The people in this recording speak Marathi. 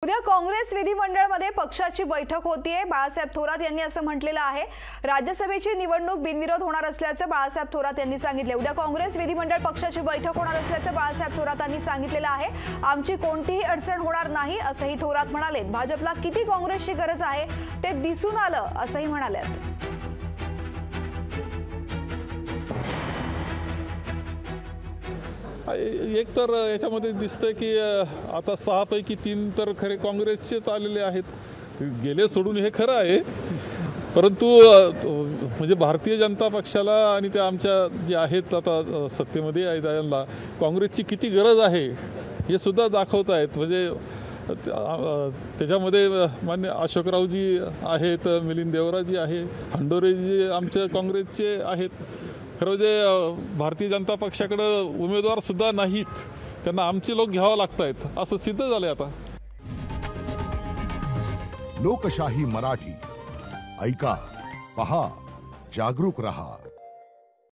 उद्या काँग्रेस विधिमंडळमध्ये पक्षाची बैठक होतीये। बाळासाहेब थोरात यांनी असं म्हटलेलं आहे। राज्यसभेची निवडणूक बिनविरोध होणार असल्याचं बाळासाहेब थोरात यांनी सांगितले। उद्या काँग्रेस विधिमंडळ पक्षाची बैठक होणार असल्याचं बाळासाहेब थोरातांनी सांगितलेलं आहे। आमची कोणतीही अडचण होणार नाही असंही थोरात म्हणाले। भाजपला किती काँग्रेसची गरज आहे ते दिसून आलं असंही म्हणाले। एक तर याच्यामध्ये दिसतंय की आता 6 पैकी 3 तर खरे काँग्रेसचेच आलेले आहेत। गेले सोडून हे खरं आहे, परंतु म्हणजे भारतीय जनता पक्षाला आणि त्या आमच्या जे आहेत आता सत्तेमध्ये आहेत यांना काँग्रेसची किती गरज आहे हे सुद्धा दाखवत आहेत। म्हणजे त्याच्यामध्ये मान्य अशोकरावजी आहेत, मिलिंद देवराजी आहे, हंडोरेजी आमच्या काँग्रेसचे आहेत। खरं म्हणजे भारतीय जनता पक्षाकडे उमेदवार सुद्धा नाहीत, त्यांना आमचे लोक घ्यावं लागतायत असं सिद्ध झालंय आता। लोकशाही मराठी ऐका, पहा, जागरूक रहा।